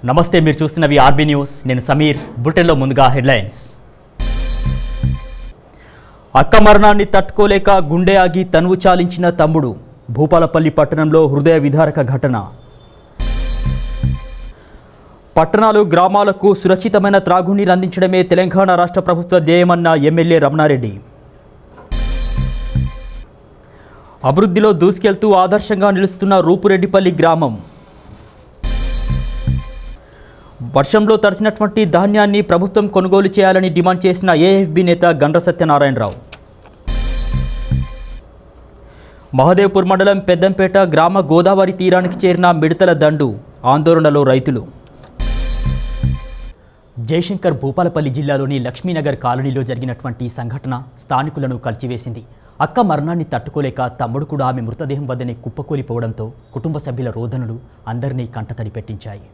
నమస్తే, మీరు చూస్తున్నవి RB news. నేను సమీర్. బులెటిన్లో ముందుగా హెడ్లైన్స్. అక్క మరణాన్ని తట్టుకోలేక గుండె ఆగి తనువు చాలించిన తమ్ముడు. భూపాలపల్లి పట్టణంలో హృదయ విదారక ఘటన. పట్టణాలు గ్రామాలకు సురక్షితమైన త్రాగునీరు అందించడమే తెలంగాణ రాష్ట్ర ప్రభుత్వ ధ్యేయమన్న ఎమ్మెల్యే రమణారెడ్డి. అభివృద్ధిలో దూసుకెళ్తూ ఆదర్శంగా నిలుస్తున్న రూపురెడ్డిపల్లి గ్రామం. వర్షంలో తడిసినటువంటి ధాన్యాన్ని ప్రభుత్వం కొనుగోలు చేయాలని డిమాండ్ చేసిన ఏఎఫ్బి నేత గండ్ర సత్యనారాయణరావు. మహదేవ్పూర్ మండలం పెద్దంపేట గ్రామ గోదావరి తీరానికి చేరిన మిడతల దండు. ఆందోళనలో రైతులు. జయశంకర్ భూపాలపల్లి జిల్లాలోని లక్ష్మీనగర్ కాలనీలో జరిగినటువంటి సంఘటన స్థానికులను కలిచివేసింది. అక్క మరణాన్ని తట్టుకోలేక తమ్ముడు కూడా ఆమె మృతదేహం వద్దనే కుప్పకూలిపోవడంతో కుటుంబ సభ్యుల రోదనలు అందరినీ కంటతడి పెట్టించాయి.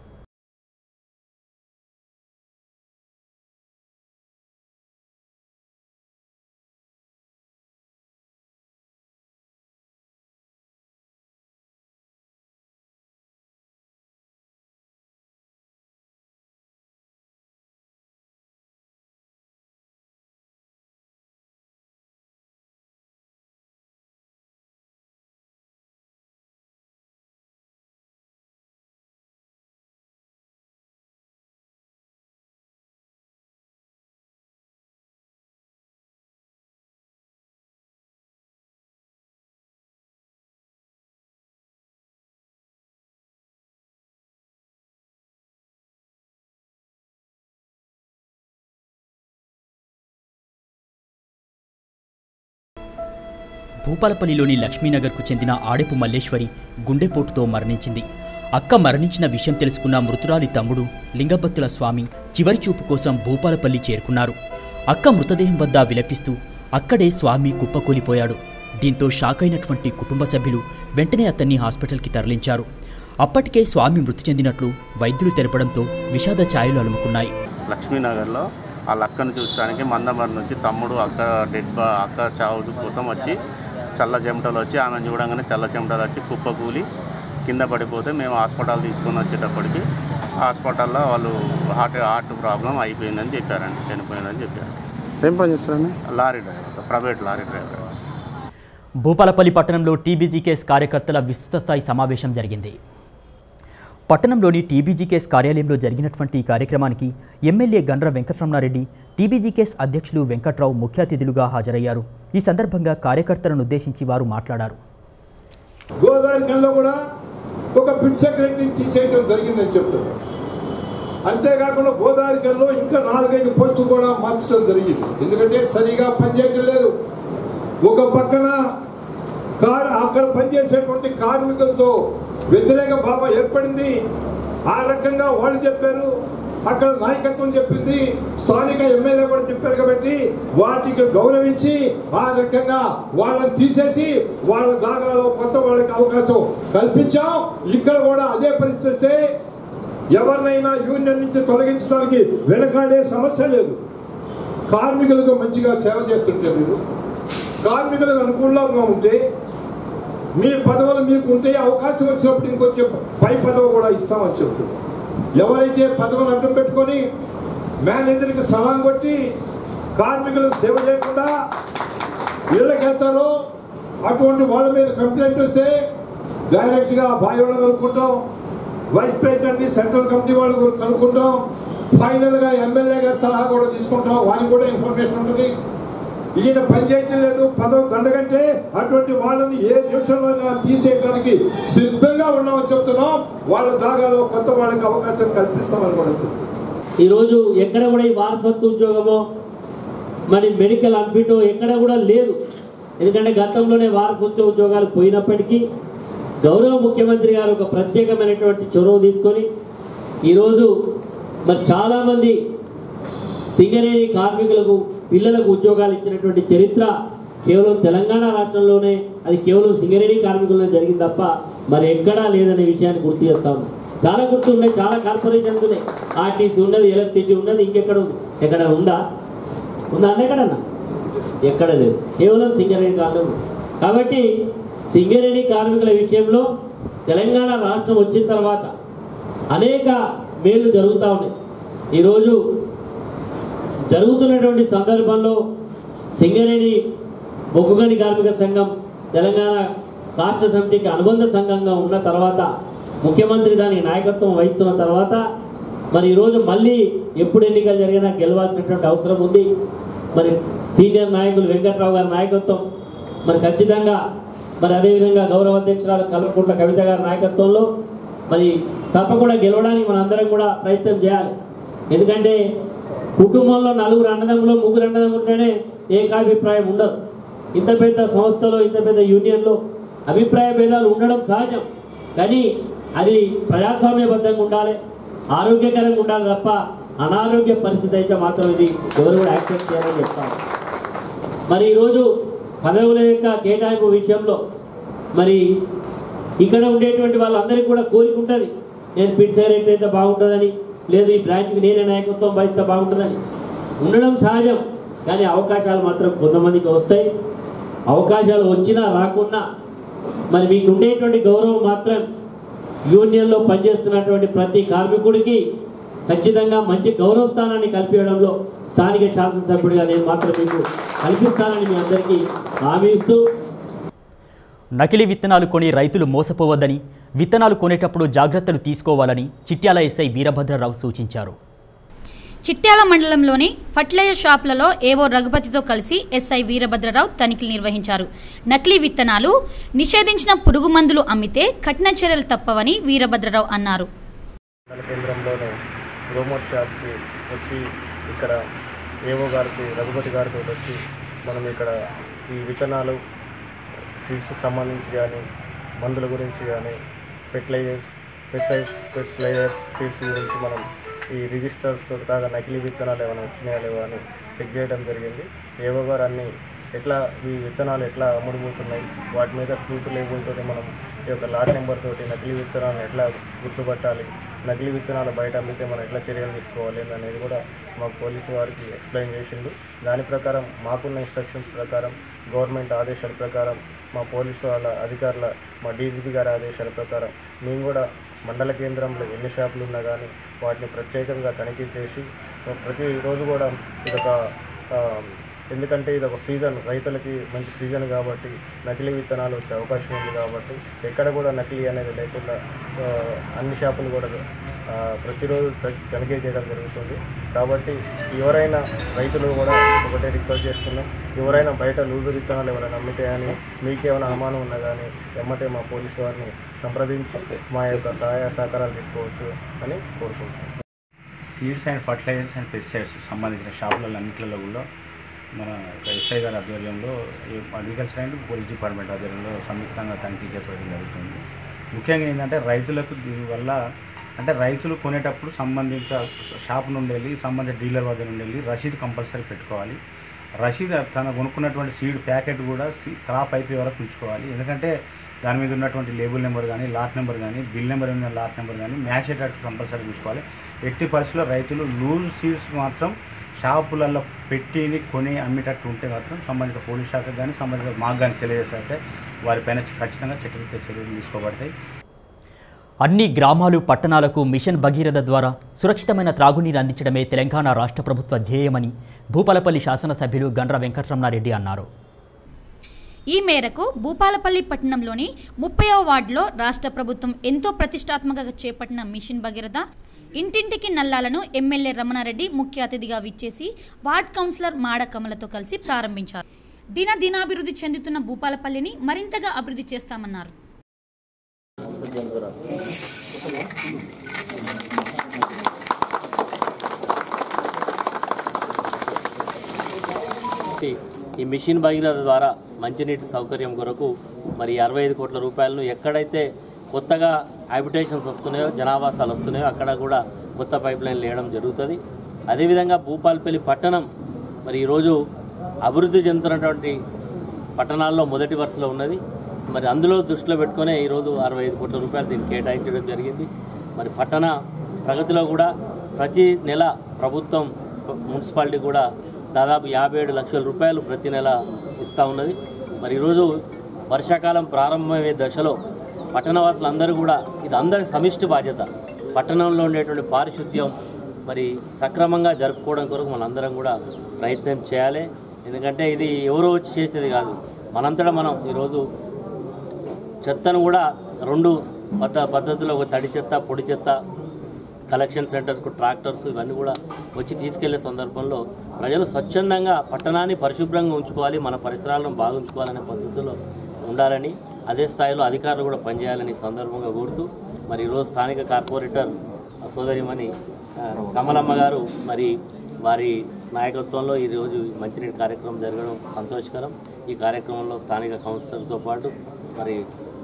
భూపాలపల్లిలోని లక్ష్మీనగర్కు చెందిన ఆడెపు మల్లేశ్వరి గుండెపోటుతో మరణించింది. అక్క మరణించిన విషయం తెలుసుకున్న మృతురాలి తమ్ముడు లింగబత్తుల స్వామి చివరి చూపు కోసం భూపాలపల్లి చేరుకున్నారు. అక్క మృతదేహం వద్ద విలపిస్తూ అక్కడే స్వామి కుప్పకూలిపోయాడు. దీంతో షాక్ అయినటువంటి కుటుంబ సభ్యులు వెంటనే అతన్ని హాస్పిటల్కి తరలించారు. అప్పటికే స్వామి మృతి చెందినట్లు వైద్యులు తెలపడంతో విషాద ఛాయలు అలుముకున్నాయి. లక్ష్మీనగర్లో వాళ్ళ అక్కను చూడడానికి మందమరి నుంచి తమ్ముడు అక్క చావు కోసం వచ్చి చల్ల చెమటలు వచ్చి ఆమెను చూడంగానే చల్ల చెమటలు వచ్చి కుప్పకూలి కింద పడిపోతే మేము హాస్పిటల్ తీసుకొని వచ్చేటప్పటికి హాస్పిటల్లో వాళ్ళు హార్ట్ ప్రాబ్లం అయిపోయిందని చెప్పారండి, చనిపోయిందని చెప్పారు. ఏం పని చేస్తారండి? Lorry driver, private lorry driver. Bhupalpally పట్టణంలో టీబీజీకేఎస్ కార్యకర్తల విస్తృత స్థాయి సమావేశం జరిగింది. పట్టణంలోని టీబీజీకేఎస్ కార్యాలయంలో జరిగినటువంటి ఈ కార్యక్రమానికి ఎమ్మెల్యే గండ్ర వెంకటరమణారెడ్డి, టీబీజీకేఎస్ అధ్యక్షులు వెంకట్రావు ముఖ్య అతిథులుగా హాజరయ్యారు. ఈ సందర్భంగా కార్యకర్తలను ఉద్దేశించి వారు మాట్లాడారు. గోదావరిలో కూడా ఒక పిట్ సెక్రటరీని తీసేయడం జరిగిందని చెప్తున్నారు. అంతేకాకుండా గోదావరిలో ఇంకా 4-5 పోస్టులు కూడా మార్చడం జరిగింది. ఎందుకంటే సరిగా పనిచేయడం లేదు. ఒక పక్కన అక్కడ పనిచేసేటువంటి కార్మికులతో వ్యతిరేక భావం ఏర్పడింది. ఆ రకంగా వాళ్ళు చెప్పారు, అక్కడ నాయకత్వం చెప్పింది, స్థానిక ఎమ్మెల్యే కూడా చెప్పారు. కాబట్టి వాటికి గౌరవించి ఆ రకంగా వాళ్ళని తీసేసి వాళ్ళ జాగాలో కొత్త వాళ్ళకి అవకాశం కల్పించాం. ఇక్కడ కూడా అదే పరిస్థితి వస్తే ఎవరినైనా యూనియన్ నుంచి తొలగించడానికి వెనకాడే సమస్య లేదు. కార్మికులకు మంచిగా సేవ చేస్తుంటే మీరు కార్మికులకు అనుకూలంగా ఉంటే మీ పదవులు మీకు ఉంటే అవకాశం వచ్చినప్పుడు ఇంకొంచెం పై పదవి కూడా ఇస్తామని చెప్తుంది. ఎవరైతే పదవులు అడ్డం పెట్టుకొని మేనేజర్కి సలాం కొట్టి కార్మికులకు సేవ చేయకుండా ఇళ్ళకి వెళ్తారో అటువంటి వాళ్ళ మీద కంప్లైంట్ వస్తే డైరెక్ట్గా బాయోళ్ళు కనుక్కుంటాం, వైస్ ప్రెసిడెంట్ని సెంట్రల్ కమిటీ వాళ్ళు కనుక్కుంటాం, ఫైనల్గా ఎమ్మెల్యే గారి సలహా కూడా తీసుకుంటాం. వారికి కూడా ఇన్ఫర్మేషన్ ఉంటుంది. ఈయన పనిచేయటం లేదు, పదవి దండగంటే అటువంటి వాళ్ళని ఏ నిమిషంలో తీసేయడానికి సిద్ధంగా ఉన్నామని చెప్తున్నాం. వాళ్ళ జాగాలో కొత్త వాళ్ళకి అవకాశం కల్పిస్తామని కూడా చెప్తున్నాం. ఈరోజు ఎక్కడ కూడా ఈ వారసత్వ ఉద్యోగమో మరి మెడికల్ అన్ఫిటో ఎక్కడ కూడా లేదు. ఎందుకంటే గతంలోనే వారసత్వ ఉద్యోగాలు పోయినప్పటికీ గౌరవ ముఖ్యమంత్రి గారు ఒక ప్రత్యేకమైనటువంటి చొరవ తీసుకొని ఈరోజు మరి చాలామంది సింగరేణి కార్మికులకు పిల్లలకు ఉద్యోగాలు ఇచ్చినటువంటి చరిత్ర కేవలం తెలంగాణ రాష్ట్రంలోనే, అది కేవలం సింగరేణి కార్మికులనే జరిగింది తప్ప మరి ఎక్కడా లేదనే విషయాన్ని గుర్తు చేస్తాము. చాలా గుర్తు ఉన్నాయి, చాలా కార్పొరేషన్స్ ఉన్నాయి. ఆర్టీసీ ఉన్నది, ఎలక్ట్రిసిటీ ఉన్నది, ఇంకెక్కడ ఉంది? ఎక్కడ ఉందా? అన్న ఎక్కడన్నా? ఎక్కడ లేదు, కేవలం సింగరేణి కార్మికులు. కాబట్టి సింగరేణి కార్మికుల విషయంలో తెలంగాణ రాష్ట్రం వచ్చిన తర్వాత అనేక మేలు జరుగుతూ ఉన్నాయి. ఈరోజు జరుగుతున్నటువంటి సందర్భంలో సింగరేణి బొగ్గుగని కార్మిక సంఘం తెలంగాణ రాష్ట్ర సమితికి అనుబంధ సంఘంగా ఉన్న తర్వాత ముఖ్యమంత్రి దానికి నాయకత్వం వహిస్తున్న తర్వాత మరి ఈరోజు మళ్ళీ ఎప్పుడు ఎన్నికలు జరిగినా గెలవాల్సినటువంటి అవసరం ఉంది. మరి సీనియర్ నాయకులు వెంకట్రావు గారి నాయకత్వం మరి ఖచ్చితంగా మరి అదేవిధంగా గౌరవ అధ్యక్షురాలు కల్వకుంట్ల కవిత గారి నాయకత్వంలో మరి తప్పకుండా గెలవడానికి మనందరం కూడా ప్రయత్నం చేయాలి. ఎందుకంటే కుటుంబంలో 4 అన్నదమ్ములు 3 అన్నదమ్ములు ఉంటేనే ఏకాభిప్రాయం ఉండదు. ఇంత పెద్ద సంస్థలో ఇంత పెద్ద యూనియన్లో అభిప్రాయ భేదాలు ఉండడం సహజం, కానీ అది ప్రజాస్వామ్యబద్ధంగా ఉండాలి, ఆరోగ్యకరంగా ఉండాలి తప్ప అనారోగ్య పరిస్థితి అయితే మాత్రం ఇది ఎవరు కూడా యాక్సెప్ట్ చేయాలని చెప్తాను. మరి ఈరోజు పదవుల యొక్క కేటాయింపు విషయంలో మరి ఇక్కడ ఉండేటువంటి వాళ్ళందరికీ కూడా కోరిక ఉంటుంది, నేను పిట్ సెక్రటరీ అయితే బాగుంటుందని, లేదు ఈ బ్రాంచ్కి నేనే నాయకత్వం వహిస్తే బాగుంటుందని ఉండడం సహజం. కానీ అవకాశాలు మాత్రం కొంతమందికి వస్తాయి. అవకాశాలు వచ్చినా రాకున్నా మరి మీకు ఉండేటువంటి గౌరవం మాత్రం యూనియన్లో పనిచేస్తున్నటువంటి ప్రతి కార్మికుడికి ఖచ్చితంగా మంచి గౌరవ స్థానాన్ని కల్పించడంలో స్థానిక శాసనసభ్యుడిగా నేను మాత్రం మీకు కల్పిస్తానని మీ అందరికీ హామీ ఇస్తూ, నకిలీ విత్తనాలు కొని రైతులు మోసపోవద్దని, విత్తనాలు కొనేటప్పుడు జాగ్రత్తలు తీసుకోవాలని చిట్యాల ఎస్ఐ వీరభద్రరావు సూచించారు. చిట్యాల మండలంలోని ఫర్టిలైజర్ షాపులలో ఏవో రఘుపతితో కలిసి ఎస్ఐ వీరభద్రరావు తనిఖీలు నిర్వహించారు. నకిలీ విత్తనాలు, నిషేధించిన పురుగు మందులు అమ్మితే కఠిన చర్యలు తప్పవని వీరభద్రరావు అన్నారు. కేంద్రంలోనే గ్రోమర్ షాప్కి వచ్చి ఇక్కడ ఏవో గారికి రఘుపతి గారితో వచ్చి మనం ఇక్కడ ఈ విత్తనాలు సీడ్స్ సంబంధించి కానీ మందుల గురించి కానీ ఫెర్టిలైజర్స్ సీడ్స్ గురించి మనం ఈ రిజిస్టర్స్తో కాగా నకిలీ విత్తనాలు ఏమైనా వచ్చినాయా లేవా అని చెక్ చేయడం జరిగింది. ఏవో గారు అన్ని ఎట్లా ఈ విత్తనాలు ఎట్లా అమ్ముడుపోతున్నాయి, వాటి మీద ట్రూత్ లేబుల్తో మనం ఈ యొక్క లాట్ నెంబర్ తోటి నకిలీ విత్తనాలను ఎట్లా గుర్తుపట్టాలి, నకిలీ విత్తనాలు బయట అమ్మితే మనం ఎట్లా చర్యలు తీసుకోవాలి అనేది కూడా మాకు పోలీసు వారికి ఎక్స్ప్లెయిన్ చేసిండు. దాని ప్రకారం మాకున్న ఇన్స్ట్రక్షన్స్ ప్రకారం, గవర్నమెంట్ ఆదేశాల ప్రకారం, మా పోలీసు వాళ్ళ అధికారుల, మా డీజీపీ గారి ఆదేశాల ప్రకారం మేము కూడా మండల కేంద్రంలో ఎన్ని షాపులు ఉన్నా కానీ వాటిని ప్రత్యేకంగా తనిఖీ చేసి ప్రతిరోజు కూడా ఇదొక ఎందుకంటే ఇది ఒక సీజన్, రైతులకి మంచి సీజన్ కాబట్టి నకిలీ విత్తనాలు వచ్చే అవకాశం ఉంది కాబట్టి ఎక్కడ కూడా నకిలీ అనేది లేకుండా అన్ని షాపులు కూడా ప్రతిరోజు తనిఖీ చేయడం జరుగుతుంది. కాబట్టి ఎవరైనా రైతులు కూడా ఒకటే రిక్వెస్ట్ చేస్తున్నాం, ఎవరైనా బయట లూజు విత్తనాలు ఎవరైనా అమ్మితే అని మీకేమైనా అనుమానం ఉన్నా కానీ ఎమ్మటే మా పోలీసు వారిని సంప్రదించి మా యొక్క సహాయ సహకారాలు తీసుకోవచ్చు అని కోరుకుంటున్నాం. Seeds and fertilisers and pesticides సంబంధించిన షాపులలో అన్నింటిలో కూడా మన ఎస్ఐ గారి ఆధ్వర్యంలో అగ్రికల్చర్ అండ్ పోలీస్ డిపార్ట్మెంట్ ఆధ్వర్యంలో సంయుక్తంగా తనిఖీ చేపట్టడం జరుగుతుంది. ముఖ్యంగా ఏంటంటే రైతులకు దీనివల్ల అంటే రైతులు కొనేటప్పుడు సంబంధిత షాప్ నుండి వెళ్ళి సంబంధిత డీలర్ వద్ద నుండి వెళ్ళి రసీదు కంపల్సరీ పెట్టుకోవాలి. రసీదు తన కొనుక్కున్నటువంటి సీడ్ ప్యాకెట్ కూడా క్రాప్ అయిపోయే వరకు ఉంచుకోవాలి. ఎందుకంటే దాని మీద ఉన్నటువంటి లేబుల్ నెంబర్ కానీ, లాట్ నెంబర్ కానీ, బిల్ నెంబర్ ఉన్న లాట్ నెంబర్ కానీ మ్యాచ్ అయ్యేటట్టు కంపల్సరీ చూసుకోవాలి. ఎట్టి పరిస్థితుల్లో రైతులు లూజ్ సీడ్స్ మాత్రం షాపులలో పెట్టి కొని అమ్మేటట్టు ఉంటే మాత్రం సంబంధిత పోలీస్ శాఖకు కానీ సంబంధిత మాకు కానీ తెలియజేస్తే వారిపైన ఖచ్చితంగా చట్టరీత్యా చర్యలు తీసుకోబడతాయి. అన్ని గ్రామాలు పట్టణాలకు మిషన్ భగీరథ ద్వారా సురక్షితమైన త్రాగునీరు అందించడమే తెలంగాణ రాష్ట్ర ప్రభుత్వ ధ్యేయమని భూపాలపల్లి శాసనసభ్యులు గండ్ర వెంకటరమణారెడ్డి అన్నారు. ఈ మేరకు భూపాలపల్లి పట్టణంలోని 30వ వార్డులో రాష్ట్ర ప్రభుత్వం ఎంతో ప్రతిష్టాత్మకంగా చేపట్టిన మిషన్ భగీరథ ఇంటింటికి నల్లాలను ఎమ్మెల్యే రమణారెడ్డి ముఖ్య అతిథిగా విచ్చేసి వార్డ్ కౌన్సిలర్ మాడ కమలతో కలిసి ప్రారంభించారు. దినాభివృద్ధి చెందుతున్న భూపాలపల్లిని మరింతగా అభివృద్ధి చేస్తామన్నారు. ఈ మిషన్ భగీరథ ద్వారా మంచినీటి సౌకర్యం కొరకు మరి 65 కోట్ల రూపాయలను ఎక్కడైతే కొత్తగా హ్యాబిటేషన్స్ వస్తున్నాయో, జనావాసాలు వస్తున్నాయో అక్కడ కూడా కొత్త పైప్ లైన్లు వేయడం జరుగుతుంది. అదేవిధంగా భూపాలపల్లి పట్టణం మరి ఈరోజు అభివృద్ధి చెందుతున్నటువంటి పట్టణాల్లో మొదటి వరుసలో ఉన్నది. మరి అందులో దృష్టిలో పెట్టుకునే ఈరోజు 65 కోట్ల రూపాయలు దీన్ని కేటాయించడం జరిగింది. మరి పట్టణ ప్రగతిలో కూడా ప్రతి నెల ప్రభుత్వం మున్సిపాలిటీ కూడా దాదాపు 57 లక్షల రూపాయలు ప్రతి నెల ఇస్తూ ఉన్నది. మరి ఈరోజు వర్షాకాలం ప్రారంభమయ్యే దశలో పట్టణవాసులందరూ కూడా ఇది అందరి సమిష్టి బాధ్యత. పట్టణంలో ఉండేటువంటి పారిశుద్ధ్యం మరి సక్రమంగా జరుపుకోవడం కొరకు మనందరం కూడా ప్రయత్నం చేయాలి. ఎందుకంటే ఇది ఎవరో వచ్చి చేసేది కాదు, మనంతటా మనం ఈరోజు చెత్తను కూడా 2 పద్ధతుల్లో, ఒక తడి చెత్త, పొడి చెత్త, కలెక్షన్ సెంటర్స్కు ట్రాక్టర్స్ ఇవన్నీ కూడా వచ్చి తీసుకెళ్లే సందర్భంలో ప్రజలు స్వచ్ఛందంగా పట్టణాన్ని పరిశుభ్రంగా ఉంచుకోవాలి, మన పరిసరాలను బాగా ఉంచుకోవాలనే పద్ధతిలో ఉండాలని, అదే స్థాయిలో అధికారులు కూడా పనిచేయాలని సందర్భంగా కోరుతూ మరి ఈరోజు స్థానిక కార్పొరేటర్ సోదరిమణి కమలమ్మ గారు మరి వారి నాయకత్వంలో ఈరోజు మంచినీటి కార్యక్రమం జరగడం సంతోషకరం. ఈ కార్యక్రమంలో స్థానిక కౌన్సిలర్తో పాటు మరి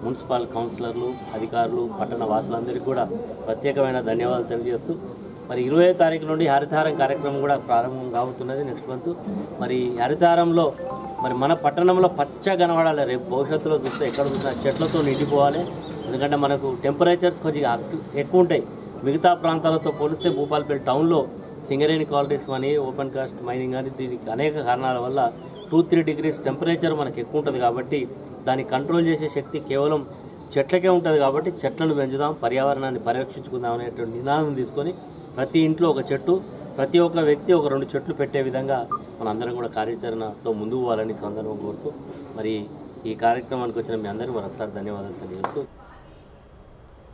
మున్సిపల్ కౌన్సిలర్లు, అధికారులు, పట్టణ వాసులందరికీ కూడా ప్రత్యేకమైన ధన్యవాదాలు తెలియజేస్తూ మరి 20వ తారీఖు నుండి హరితహారం కార్యక్రమం కూడా ప్రారంభం కాబోతున్నది నెక్స్ట్ మంత్. మరి హరితహారంలో మరి మన పట్టణంలో పచ్చ కనబడాలి, రేపు భవిష్యత్తులో చూస్తే ఎక్కడ చూసినా చెట్లతో నిండిపోవాలి. ఎందుకంటే మనకు టెంపరేచర్స్ కొద్దిగా ఎక్కువ ఉంటాయి, మిగతా ప్రాంతాలతో పోలిస్తే భూపాలపల్లి టౌన్లో సింగరేణి క్వాలిటీస్ అని, ఓపెన్ కాస్ట్ మైనింగ్ అని, దీనికి అనేక కారణాల వల్ల 2-3 డిగ్రీస్ టెంపరేచర్ మనకు ఎక్కువ ఉంటుంది. కాబట్టి దాన్ని కంట్రోల్ చేసే శక్తి కేవలం చెట్లకే ఉంటుంది. కాబట్టి చెట్లను పెంచుదాం, పర్యావరణాన్ని పరిరక్షించుకుందాం అనేటువంటి నినాదం తీసుకొని ప్రతి ఇంట్లో ఒక చెట్టు, ప్రతి ఒక్క వ్యక్తి ఒక 2 చెట్లు పెట్టే విధంగా మనందరం కూడా కార్యాచరణతో ముందుకు పోవాలని సందర్భం కోరుతూ మరి ఈ కార్యక్రమానికి వచ్చిన మీ అందరికీ మరొకసారి ధన్యవాదాలు తెలియజేస్తూ.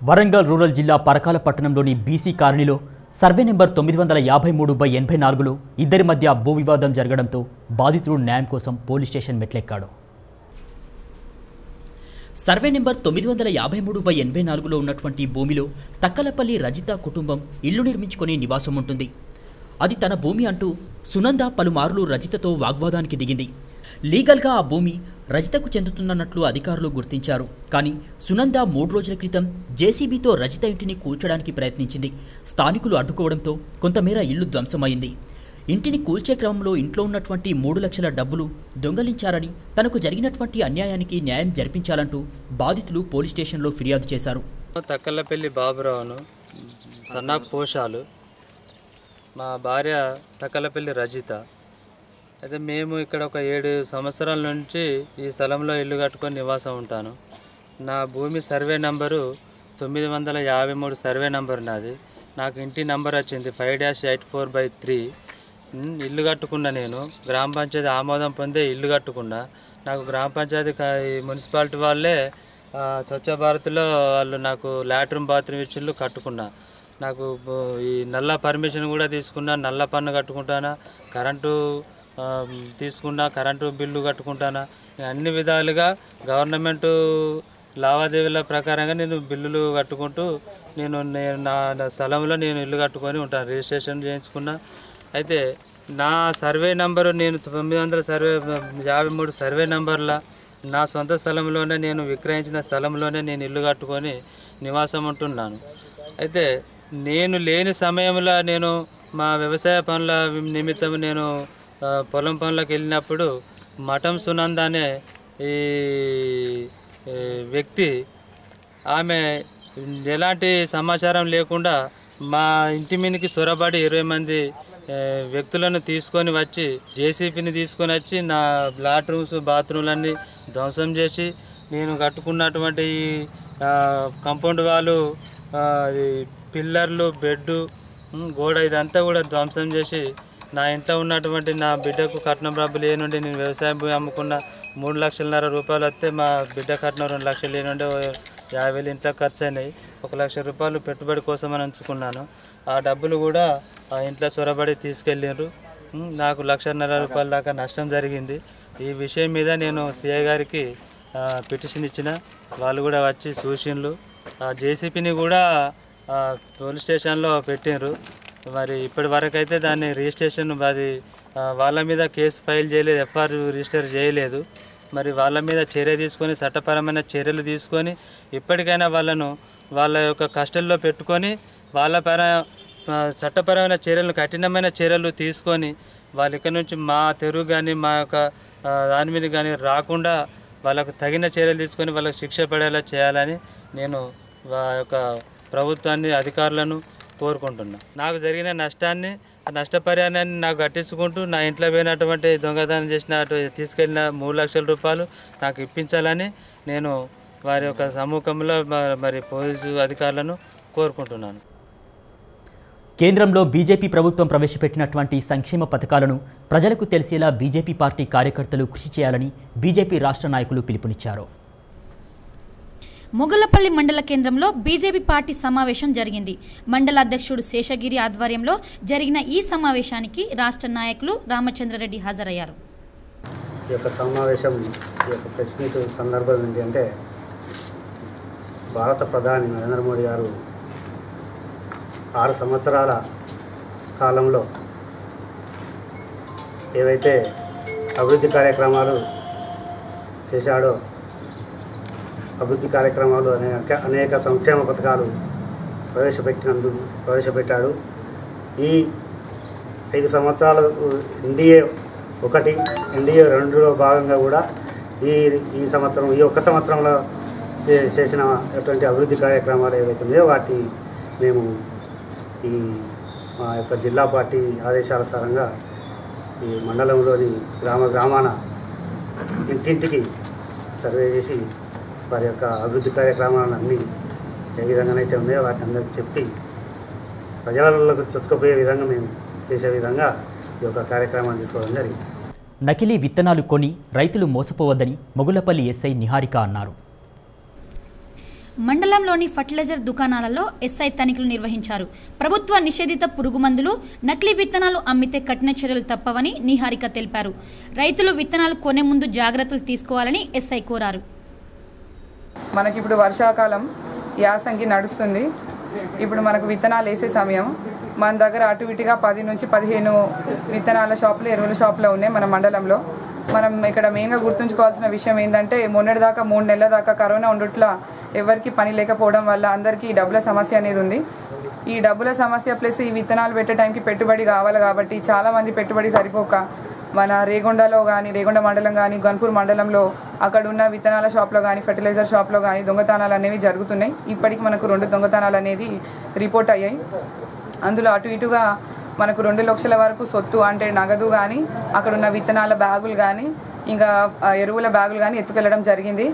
వరంగల్ రూరల్ జిల్లా పరకాల పట్టణంలోని బీసీ కాలనీలో సర్వే నెంబర్ 953/84లో ఇద్దరి మధ్య భూ వివాదం జరగడంతో బాధితుడు న్యాయం కోసం పోలీస్ స్టేషన్ మెట్లెక్కాడు. సర్వే నెంబర్ 953/84లో ఉన్నటువంటి భూమిలో తక్కలపల్లి రజిత కుటుంబం ఇల్లు నిర్మించుకొని నివాసం ఉంటుంది. అది తన భూమి అంటూ సునంద పలుమార్లు రజితతో వాగ్వాదానికి దిగింది. లీగల్గా ఆ భూమి రజితకు చెందుతున్నట్లు అధికారులు గుర్తించారు. కానీ సునంద 3 రోజుల క్రితం జేసీబీతో రజిత ఇంటిని కూల్చడానికి ప్రయత్నించింది. స్థానికులు అడ్డుకోవడంతో కొంతమేర ఇల్లు ధ్వంసమైంది. ఇంటిని కూల్చే క్రమంలో ఇంట్లో ఉన్నటువంటి 3 లక్షల డబ్బులు దొంగలించారని, తనకు జరిగినటువంటి అన్యాయానికి న్యాయం జరిపించాలంటూ బాధితులు పోలీస్ స్టేషన్లో ఫిర్యాదు చేశారు. తక్కలపల్లి బాబురావును, సన్నా పోషాలు, మా భార్య తక్కలపల్లి రజిత. అయితే మేము ఇక్కడ ఒక 7 సంవత్సరాల నుంచి ఈ స్థలంలో ఇల్లు కట్టుకొని నివాసం ఉంటాను. నా భూమి సర్వే నంబరు 953 సర్వే నంబర్ నాది. నాకు ఇంటి నంబర్ వచ్చింది 5-84/3. ఇల్లు కట్టుకున్నా, నేను గ్రామ పంచాయతీ ఆమోదం పొందే ఇల్లు కట్టుకున్నా. నాకు గ్రామ పంచాయతీ మున్సిపాలిటీ వాళ్ళే స్వచ్ఛ భారత్లో వాళ్ళు నాకు లాట్రూమ్ బాత్రూమ్ ఇచ్చిళ్ళు కట్టుకున్నా. నాకు ఈ నల్ల పర్మిషన్ కూడా తీసుకున్నా, నల్ల పన్ను కట్టుకుంటానా, కరెంటు తీసుకున్నా, కరెంటు బిల్లు కట్టుకుంటానా. అన్ని విధాలుగా గవర్నమెంటు లావాదేవీల ప్రకారంగా నేను బిల్లులు కట్టుకుంటూ నేను నా స్థలంలో నేను ఇల్లు కట్టుకొని ఉంటాను, రిజిస్ట్రేషన్ చేయించుకున్నా. అయితే నా సర్వే నంబరు నేను 953 సర్వే నంబర్ల నా సొంత స్థలంలోనే, నేను విక్రయించిన స్థలంలోనే నేను ఇల్లు కట్టుకొని నివాసం ఉంటున్నాను. అయితే నేను లేని సమయంలో నేను మా వ్యవసాయ పనుల నిమిత్తం నేను పొలం పనులకు వెళ్ళినప్పుడు మఠం సునంద అనే ఈ వ్యక్తి, ఆమె ఎలాంటి సమాచారం లేకుండా మా ఇంటి మీదకి సొరబడి 20 మంది వ్యక్తులను తీసుకొని వచ్చి, జేసీబీని తీసుకొని వచ్చి నా లాట్రూమ్స్ బాత్రూమ్లన్నీ ధ్వంసం చేసి, నేను కట్టుకున్నటువంటి కాంపౌండ్ వాళ్ళు, పిల్లర్లు, బెడ్డు, గోడ ఇదంతా కూడా ధ్వంసం చేసి, నా ఇంట్లో ఉన్నటువంటి నా బిడ్డకు కట్నం డబ్బులు ఏనుండి నేను వ్యవసాయం భూమి అమ్ముకున్న 3,50,000 రూపాయలు వస్తే మా బిడ్డ కట్నం 2 లక్షలు ఏనుండి 50,000 ఇంట్లో ఖర్చు అయినాయి. 1,00,000 రూపాయలు పెట్టుబడి కోసం అని ఉంచుకున్నాను. ఆ డబ్బులు కూడా ఆ ఇంట్లో చొరబడి తీసుకెళ్ళారు. నాకు 1,50,000 రూపాయల దాకా నష్టం జరిగింది. ఈ విషయం మీద నేను సిఐ గారికి పిటిషన్ ఇచ్చిన, వాళ్ళు కూడా వచ్చి చూసిండ్రు. ఆ జేసీబీని కూడా పోలీస్ స్టేషన్లో పెట్టిండ్రు. మరి ఇప్పటి వరకు అయితే దాన్ని రిజిస్ట్రేషన్, అది వాళ్ళ మీద కేసు ఫైల్ చేయలేదు, ఎఫ్ఐఆర్ రిజిస్టర్ చేయలేదు. మరి వాళ్ళ మీద చర్య తీసుకొని, చట్టపరమైన చర్యలు తీసుకొని, ఇప్పటికైనా వాళ్ళను వాళ్ళ యొక్క కస్టడీలో పెట్టుకొని, వాళ్ళ చట్టపరమైన చర్యలు, కఠినమైన చర్యలు తీసుకొని, వాళ్ళ ఇక్కడ నుంచి మా తెరువు కానీ మా యొక్క దాని మీద కానీ రాకుండా వాళ్ళకు తగిన చర్యలు తీసుకొని వాళ్ళకు శిక్ష పడేలా చేయాలని నేను యొక్క ప్రభుత్వాన్ని, అధికారులను కోరుకుంటున్నా. నాకు జరిగిన నష్టాన్ని, నష్టపరిహారాన్ని నాకు కట్టించుకుంటూ, నా ఇంట్లో పోయినటువంటి దొంగతనం చేసిన తీసుకెళ్ళిన 3 లక్షల రూపాయలు నాకు ఇప్పించాలని నేను వారి యొక్క సమ్ముఖంలో మరి పోలీసు అధికారులను కోరుకుంటున్నాను. కేంద్రంలో బీజేపీ ప్రభుత్వం ప్రవేశపెట్టినటువంటి సంక్షేమ పథకాలను ప్రజలకు తెలిసేలా బీజేపీ పార్టీ కార్యకర్తలు కృషి చేయాలని బీజేపీ రాష్ట్ర నాయకులు పిలుపునిచ్చారు. మొగలపల్లి మండల కేంద్రంలో బీజేపీ పార్టీ సమావేశం జరిగింది. మండల అధ్యక్షుడు శేషగిరి ఆధ్వర్యంలో జరిగిన ఈ సమావేశానికి రాష్ట్ర నాయకులు రామచంద్రారెడ్డి హాజరయ్యారు. ఈ యొక్క సమావేశం ఈ యొక్క ప్రెస్ మీట్ సందర్భం ఏంటంటే భారత ప్రధాని నరేంద్ర మోడీ గారు 6 సంవత్సరాల కాలంలో ఏవైతే అభివృద్ధి కార్యక్రమాలు చేశాడో అభివృద్ధి కార్యక్రమాలు అనేక సంక్షేమ పథకాలు ప్రవేశపెట్టాడు. ఈ 5 సంవత్సరాలు ఎన్డీఏ 1, ఎన్డీఏ 2లో భాగంగా కూడా ఈ సంవత్సరం ఈ ఒక్క సంవత్సరంలో చేసినటువంటి అభివృద్ధి కార్యక్రమాలు ఏవైతే ఉన్నాయో వాటి మేము ఈ మా యొక్క జిల్లా పార్టీ ఆదేశాల సారంగా ఈ మండలంలోని గ్రామాన ఇంటింటికి సర్వే చేసి వారి యొక్క అభివృద్ధి కార్యక్రమాలన్నీ ఏ విధంగానైతే ఉన్నాయో వాటిని అందరికీ చెప్పి ప్రజలకు చొచ్చుకుపోయే విధంగా మేము చేసే విధంగా ఈ యొక్క కార్యక్రమాన్ని తీసుకోవడం జరిగింది. నకిలీ విత్తనాలు కొని రైతులు మోసపోవద్దని మొగులపల్లి ఎస్ఐ నిహారిక అన్నారు. మండలంలోని ఫర్టిలైజర్ దుకాణాలలో ఎస్ఐ తనిఖీలు నిర్వహించారు. ప్రభుత్వ నిషేధిత పురుగుమందులు, నకిలీ విత్తనాలు అమ్మితే కఠిన చర్యలు తప్పవని నిహారిక తెలిపారు. రైతులు విత్తనాలు కొనే ముందు జాగ్రత్తలు తీసుకోవాలని ఎస్ఐ కోరారు. మనకి ఇప్పుడు వర్షాకాలం యాసంగి నడుస్తుంది. ఇప్పుడు మనకు విత్తనాలు వేసే సమయం. మన దగ్గర అటు ఇటుగా 10 నుంచి 15 విత్తనాల షాపులు, ఎరువుల షాపులు ఉన్నాయి మన మండలంలో. మనం ఇక్కడ మెయిన్గా గుర్తుంచుకోవాల్సిన విషయం ఏంటంటే మొన్నటిదాకా 3 నెలల దాకా కరోనా ఉండుట్లా ఎవరికి పని లేకపోవడం వల్ల అందరికీ డబ్బుల సమస్య అనేది ఉంది. ఈ డబ్బుల సమస్య ప్లస్ ఈ విత్తనాలు పెట్టే టైంకి పెట్టుబడి కావాలి కాబట్టి చాలామంది పెట్టుబడి సరిపోక మన రేగొండలో కానీ, రేగొండ మండలం కానీ, గన్పూర్ మండలంలో అక్కడ ఉన్న విత్తనాల షాప్లో కానీ, ఫర్టిలైజర్ షాప్లో కానీ దొంగతనాలు అనేవి జరుగుతున్నాయి. ఇప్పటికి మనకు 2 దొంగతనాలు అనేది రిపోర్ట్ అయ్యాయి. అందులో అటు ఇటుగా మనకు 2 లక్షల వరకు సొత్తు అంటే నగదు కానీ, అక్కడ ఉన్న విత్తనాల బ్యాగులు కానీ, ఇంకా ఎరువుల బ్యాగులు కానీ ఎత్తుకెళ్లడం జరిగింది.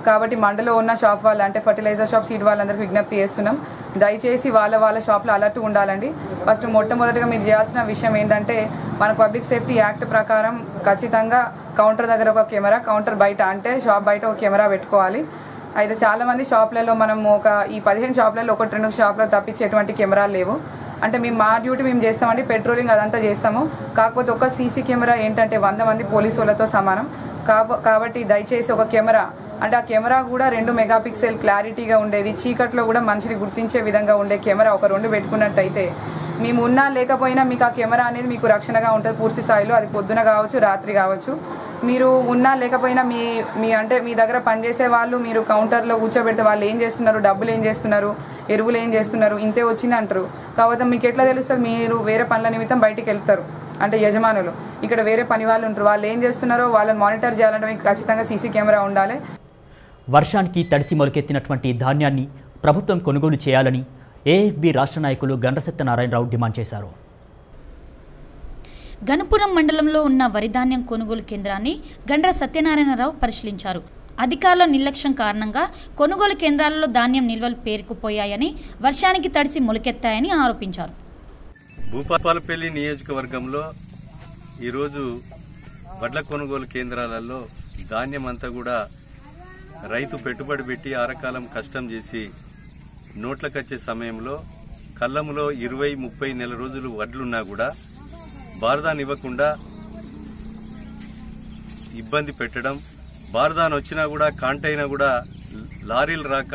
కాబట్టి మండలో ఉన్న షాప్ వాళ్ళు అంటే ఫర్టిలైజర్ షాప్, సీడ్ వాళ్ళందరికీ విజ్ఞప్తి చేస్తున్నాం, దయచేసి వాళ్ళ షాప్లో అలర్ట్ ఉండాలండి. ఫస్ట్ మొట్టమొదటిగా మీరు చేయాల్సిన విషయం ఏంటంటే మన పబ్లిక్ సేఫ్టీ యాక్ట్ ప్రకారం ఖచ్చితంగా కౌంటర్ దగ్గర ఒక కెమెరా, కౌంటర్ బయట అంటే షాప్ బయట ఒక కెమెరా పెట్టుకోవాలి. అయితే చాలామంది షాప్లలో మనం ఈ 15 షాప్లలో 1-2 షాప్లో తప్పించి ఎటువంటి కెమెరాలు లేవు. అంటే మేము మా డ్యూటీ మేము చేస్తామండి, పెట్రోలింగ్ అదంతా చేస్తాము. కాకపోతే ఒక సీసీ కెమెరా ఏంటంటే 100 మంది పోలీసు వాళ్ళతో సమానం. కాబట్టి దయచేసి ఒక కెమెరా అంటే ఆ కెమెరా కూడా 2 మెగాపిక్సెల్ క్లారిటీగా ఉండేది, చీకట్లో కూడా మనిషిని గుర్తించే విధంగా ఉండే కెమెరా ఒక 2 పెట్టుకున్నట్టయితే మేము ఉన్నా లేకపోయినా మీకు ఆ కెమెరా అనేది మీకు రక్షణగా ఉంటుంది పూర్తి స్థాయిలో. అది పొద్దున కావచ్చు, రాత్రి కావచ్చు. మీరు ఉన్నా లేకపోయినా మీ దగ్గర పనిచేసే వాళ్ళు మీరు కౌంటర్లో కూర్చోబెడితే వాళ్ళు ఏం చేస్తున్నారు, డబ్బులు ఏం చేస్తున్నారు, ఎరువులు ఏం చేస్తున్నారు, ఇంతే వచ్చింది అంటారు. కాకపోతే మీకు ఎట్లా తెలుస్తుంది? మీరు వేరే పనుల నిమిత్తం బయటికి వెళ్తారు అంటే యజమానులు, ఇక్కడ వేరే పని వాళ్ళు ఉంటారు, వాళ్ళు ఏం చేస్తున్నారో వాళ్ళని మానిటర్ చేయాలంటే మీకు ఖచ్చితంగా సీసీ కెమెరా ఉండాలి. వర్షానికి తడిసి మొలకెత్తినటువంటి ధాన్యాన్ని ప్రభుత్వం కొనుగోలు చేయాలని ఏఎఫ్బి రాష్ట్ర నాయకులు గండ్ర సత్యనారాయణరావు డిమాండ్ చేశారు. గణపురం మండలంలో ఉన్న వరి ధాన్యం కొనుగోలు కేంద్రాన్ని గండ్ర సత్యనారాయణరావు పరిశీలించారు. అధికారుల నిర్లక్ష్యం కారణంగా కొనుగోలు కేంద్రాలలో ధాన్యం నిల్వలు పేరుకుపోయాయని, వర్షానికి తడిసి మొలకెత్తాయని ఆరోపించారు. భూపాలపల్లి నియోజకవర్గంలో ఈరోజు వడ్ల కొనుగోలు కేంద్రాలలో ధాన్యం అంతా కూడా రైతు పెట్టుబడి పెట్టి ఆరకాలం కష్టం చేసి నోట్లకొచ్చే సమయంలో కళ్ళములో 20-30 నెల రోజులు వడ్లున్నా కూడా బారదాన్ ఇవ్వకుండా ఇబ్బంది పెట్టడం, బారదాన్ వచ్చినా కూడా కాంటైనా కూడా లారీలు రాక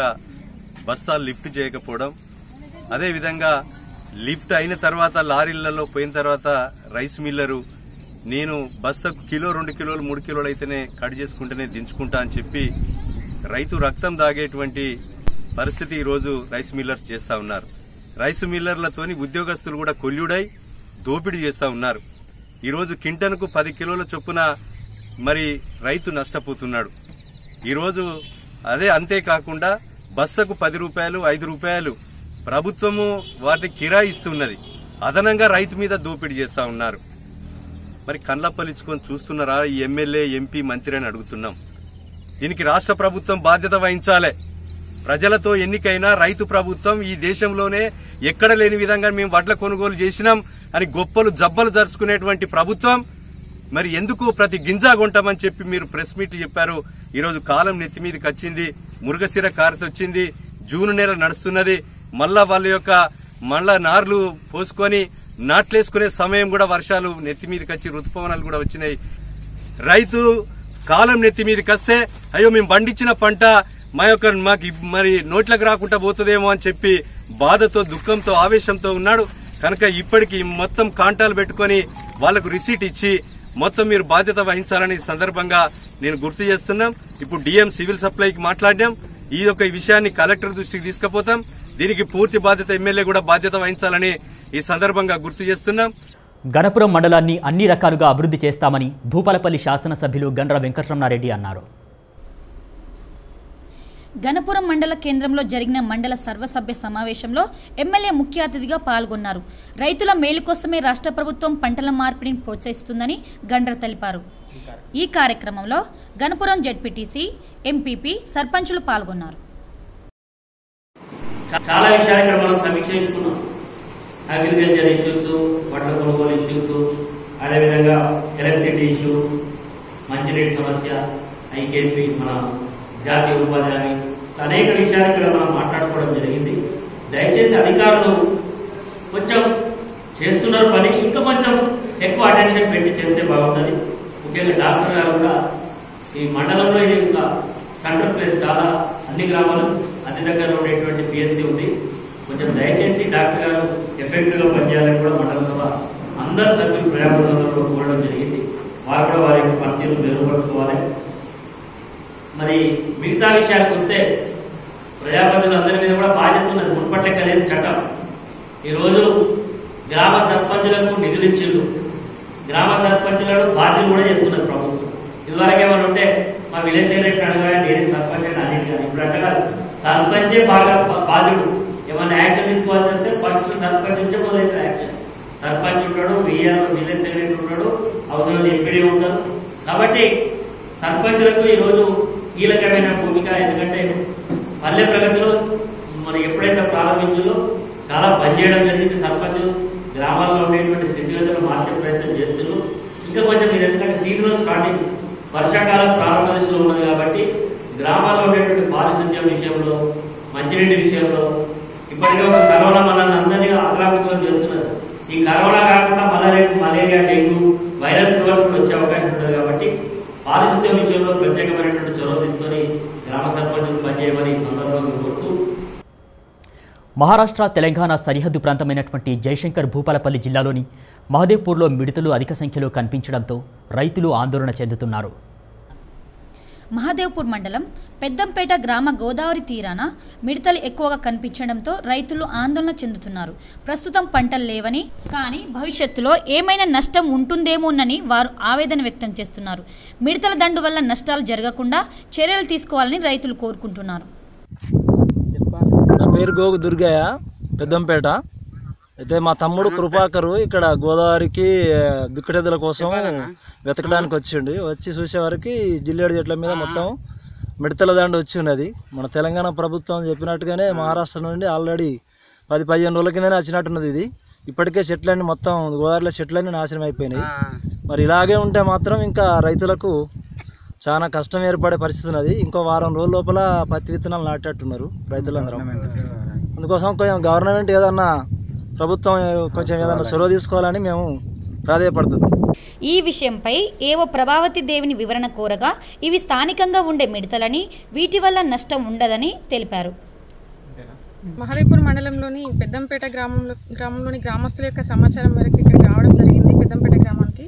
బస్తాలు లిఫ్ట్ చేయకపోవడం, అదేవిధంగా లిఫ్ట్ అయిన తర్వాత లారీలలో పోయిన తర్వాత రైస్ మిల్లరు నేను బస్తాకు కిలో, 2 కిలోలు, 3 కిలోలు అయితేనే కట్ చేసుకుంటేనే దించుకుంటా అని చెప్పి రైతు రక్తం దాగేటువంటి పరిస్థితి ఈరోజు రైస్ మిల్లర్స్ చేస్తా ఉన్నారు. రైస్ మిల్లర్లతోని ఉద్యోగస్తులు కూడా కొల్లుడై దోపిడీ చేస్తా ఉన్నారు. ఈరోజు కింటన్కు 10 కిలోల చొప్పున మరి రైతు నష్టపోతున్నాడు. ఈరోజు అంతేకాకుండా బస్తకు 10 రూపాయలు, 5 రూపాయలు ప్రభుత్వము వాటిని కిరాయి ఇస్తున్నది. అదనంగా రైతు మీద దోపిడీ చేస్తా ఉన్నారు. మరి కండ్లప్పలించుకొని చూస్తున్నారా ఈ ఎమ్మెల్యే, ఎంపీ, మంత్రి అని అడుగుతున్నాం. దీనికి రాష్ట్ర ప్రభుత్వం బాధ్యత వహించాలి. ప్రజలతో ఎన్నికైన రైతు ప్రభుత్వం ఈ దేశంలోనే ఎక్కడ లేని విధంగా మేము వడ్ల కొనుగోలు చేసినాం అని గొప్పలు జబ్బలు జరుచుకునేటువంటి ప్రభుత్వం మరి ఎందుకు ప్రతి గింజా కొంటామని చెప్పి మీరు ప్రెస్ మీట్ చెప్పారు. ఈరోజు కాలం నెత్తి మీదకి వచ్చింది, మురుగశిర కారతొచ్చింది, జూన్ నెల నడుస్తున్నది. మళ్ళా వాళ్ళ యొక్క నార్లు పోసుకొని నాట్లేసుకునే సమయం కూడా వర్షాలు నెత్తి మీదకి వచ్చి ఋతుపవనాలు కూడా వచ్చినాయి. రైతు కాలం నెత్తి మీదకి వస్తే అయ్యో మేము పండించిన పంట మాకు మరి నోట్లకు రాకుండా పోతుందేమో అని చెప్పి బాధతో దుఃఖంతో ఆవేశంతో ఉన్నాడు. కనుక ఇప్పటికి మొత్తం కాంటాలు పెట్టుకుని వాళ్లకు రిసీట్ ఇచ్చి మొత్తం మీరు బాధ్యత వహించాలని సందర్భంగా నేను గుర్తు చేస్తున్నాం. ఇప్పుడు డిఎం సివిల్ సప్లైకి మాట్లాడినాం. ఈ యొక్క విషయాన్ని కలెక్టర్ దృష్టికి తీసుకుపోతాం. దీనికి పూర్తి బాధ్యత ఎమ్మెల్యే కూడా బాధ్యత వహించాలని ఈ సందర్భంగా గుర్తు చేస్తున్నాం. గణపురం మండలాన్ని అన్ని రకాలుగా అభివృద్ధి చేస్తామని భూపాలపల్లి శాసనసభ్యులు గండ్ర వెంకటరమణారెడ్డి అన్నారు. గణపురం మండల కేంద్రంలో జరిగిన మండల సర్వసభ్య సమావేశంలో ఎమ్మెల్యే ముఖ్య అతిథిగా పాల్గొన్నారు. రైతుల మేలు కోసమే రాష్ట్ర ప్రభుత్వం పంటల మార్పిడిని ప్రోత్సహిస్తుందని గండ్ర తెలిపారు. ఈ కార్యక్రమంలో గణపురం జెడ్పీటీసీ, ఎంపీపీ, సర్పంచులు పాల్గొన్నారు. చాలా విషయాలు ఇక్కడ మనం సమీక్షించుకున్నాం. అగ్రికల్చర్ ఇష్యూస్, వడ్ల కొనుగోలు ఇష్యూస్, అదేవిధంగా ఎలక్ట్రిసిటీ ఇష్యూ, మంచినీటి సమస్య, ఐకేపీ, మన జాతీయ ఉపాధి హామీ, అనేక విషయాలు ఇక్కడ మనం మాట్లాడుకోవడం జరిగింది. దయచేసి అధికారులు కొంచెం చేస్తున్నారు పని, ఇంకా కొంచెం ఎక్కువ అటెన్షన్ పెట్టి చేస్తే బాగుంటుంది. ముఖ్యంగా డాక్టర్ గారు కూడా ఈ మండలంలో ఇది ఇంకా సెంట్రల్ ప్లేస్, చాలా అన్ని గ్రామాలు అతి దగ్గర ఉండేటువంటి పిఎస్సీ ఉంది. కొంచెం దయచేసి డాక్టర్ గారు ఎఫెక్టివ్ గా పనిచేయాలని కూడా మండల సభ అందరు సభ్యులు ప్రజాప్రతినిధులు కోరడం జరిగింది. వారు కూడా వారి యొక్క పనితీరు మెరుగుపరుచుకోవాలి. మరి మిగతా విషయాలకు వస్తే ప్రజాప్రతినిధులందరి మీద కూడా బాధ్యత ఉన్నది. మున్పట్లెక్క లేదు చట్టం. ఈరోజు గ్రామ సర్పంచులకు నిధులు ఇచ్చిండ్రు, గ్రామ సర్పంచులను బాధ్యులు కూడా చేస్తున్నారు ప్రభుత్వం. ఇదివరకు ఏమైనా ఉంటే మా విలేజ్ సెక్రటరీ అడగాలి, నేనే సర్పంచ్ అని అన్నింటి కానీ ఇప్పుడు అంటే సర్పంచే బాగా బాధ్యుడు. ఏమైనా యాక్షన్ తీసుకోవాల్సి వస్తే ఫస్ట్ సర్పంచ్ నుంచే మొదలైతే యాక్షన్. సర్పంచ్ ఉంటాడు, విఆర్ విలేజ్ సెక్రటరీ ఉంటాడు, అవసరం ఎంపీడీ ఉంటారు. కాబట్టి సర్పంచులకు ఈరోజు కీలకమైన భూమిక. ఎందుకంటే పల్లె ప్రగతిలో మనం ఎప్పుడైతే ప్రారంభించాలో చాలా పనిచేయడం జరిగింది. సర్పంచ్ గ్రామాల్లో ఉండేటువంటి స్థితిగతులు మార్చే ప్రయత్నం చేస్తున్నారు. ఇంకా కొంచెం ఇది ఎందుకంటే సీజనల్ స్టార్టింగ్, వర్షాకాలం ప్రారంభ దశలో ఉన్నది కాబట్టి గ్రామాల్లో ఉండేటువంటి పారిశుద్ధ్యం విషయంలో, మంచినీటి విషయంలో ఇప్పటికే ఒక కరోనా మనల్ని అందరినీ అగ్రామితం చేస్తున్నారు. ఈ కరోనా కాకుండా మలేరియా, డెంగ్యూ, వైరల్ ఫీవర్స్ కూడా వచ్చే అవకాశం ఉంటుంది. కాబట్టి పారిశుద్ధ్యం విషయంలో ప్రత్యేకమైనటువంటి చొరవ తీసుకొని గ్రామ సర్పంచులు పనిచేయమని ఈ సందర్భంగా కోరుతూ, మహారాష్ట్ర, తెలంగాణ సరిహద్దు ప్రాంతమైనటువంటి జయశంకర్ భూపాలపల్లి జిల్లాలోని మహదేవ్పూర్లో మిడతలు అధిక సంఖ్యలో కనిపించడంతో రైతులు ఆందోళన చెందుతున్నారు. మహదేవ్పూర్ మండలం పెద్దంపేట గ్రామ గోదావరి తీరాన మిడతలు ఎక్కువగా కనిపించడంతో రైతులు ఆందోళన చెందుతున్నారు. ప్రస్తుతం పంటలు లేవని, కానీ భవిష్యత్తులో ఏమైనా నష్టం ఉంటుందేమోనని వారు ఆవేదన వ్యక్తం చేస్తున్నారు. మిడతల దండు వల్ల నష్టాలు జరగకుండా చర్యలు తీసుకోవాలని రైతులు కోరుకుంటున్నారు. నా పేరు గోగు దుర్గయ్య, పెద్దంపేట. అయితే మా తమ్ముడు కృపాకరు ఇక్కడ గోదావరికి దుక్కటెద్దుల కోసం వెతకడానికి వచ్చి చూసేవారికి జిల్లేడు చెట్ల మీద మొత్తం మిడతల దండ వచ్చి ఉన్నది. మన తెలంగాణ ప్రభుత్వం చెప్పినట్టుగానే మహారాష్ట్ర నుండి ఆల్రెడీ 10-15 రోజుల కిందనే వచ్చినట్టున్నది. ఇది ఇప్పటికే చెట్లన్నీ మొత్తం గోదావరిలో చెట్లన్నీ నాశనం అయిపోయినాయి. మరి ఇలాగే ఉంటే మాత్రం ఇంకా రైతులకు చాలా కష్టం ఏర్పడే పరిస్థితి ఉన్నది. ఇంకో వారం రోజుల లోపల పత్తి విత్తనాలు నాటేట్టున్నారు రైతులందరూ. అందుకోసం కొంచెం గవర్నమెంట్ ఏదన్నా, ప్రభుత్వం కొంచెం ఏదైనా చొరవ తీసుకోవాలని మేము ప్రాధాయపడుతున్నాం. ఈ విషయంపై ఏవో ప్రభావతి దేవిని వివరణ కోరగా ఇవి స్థానికంగా ఉండే మిడతలని, వీటి వల్ల నష్టం ఉండదని తెలిపారు. మహదేవ్పూర్ మండలంలోని పెద్దంపేట గ్రామంలోని గ్రామస్తుల యొక్క సమాచారం మేరకు ఇక్కడికి రావడం జరిగింది. పెద్దంపేట గ్రామానికి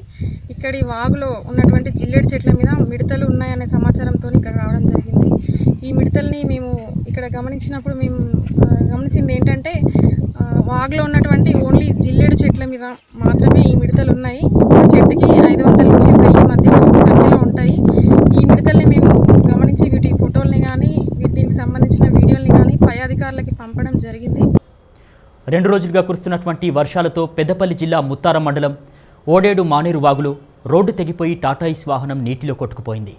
ఇక్కడి వాగులో ఉన్నటువంటి జిల్లేడు చెట్ల మీద మిడతలు ఉన్నాయనే సమాచారంతో ఇక్కడ రావడం జరిగింది. ఈ మిడతల్ని మేము ఇక్కడ గమనించినప్పుడు మేము గమనించింది ఏంటంటే, వాగులో ఉన్నటువంటి ఓన్లీ జిల్లేడు చెట్ల మీద మాత్రమే ఈ మిడతలు ఉన్నాయి. ఒక చెట్టుకి 500 నుంచి 1000 మధ్యలో సంఖ్యలో ఉంటాయి. ఈ మిడతల్ని మేము గమనించి వీటి ఫోటోల్ని కానీ దీనికి సంబంధించిన వీడియోల్ని కానీ పై అధికారులకి పంపడం జరిగింది. 2 రోజులుగా కురుస్తున్నటువంటి వర్షాలతో పెద్దపల్లి జిల్లా ముత్తారం మండలం ఓడేడు మానేరు వాగులో రోడ్డు తెగిపోయి టాటాయిస్ వాహనం నీటిలో కొట్టుకుపోయింది.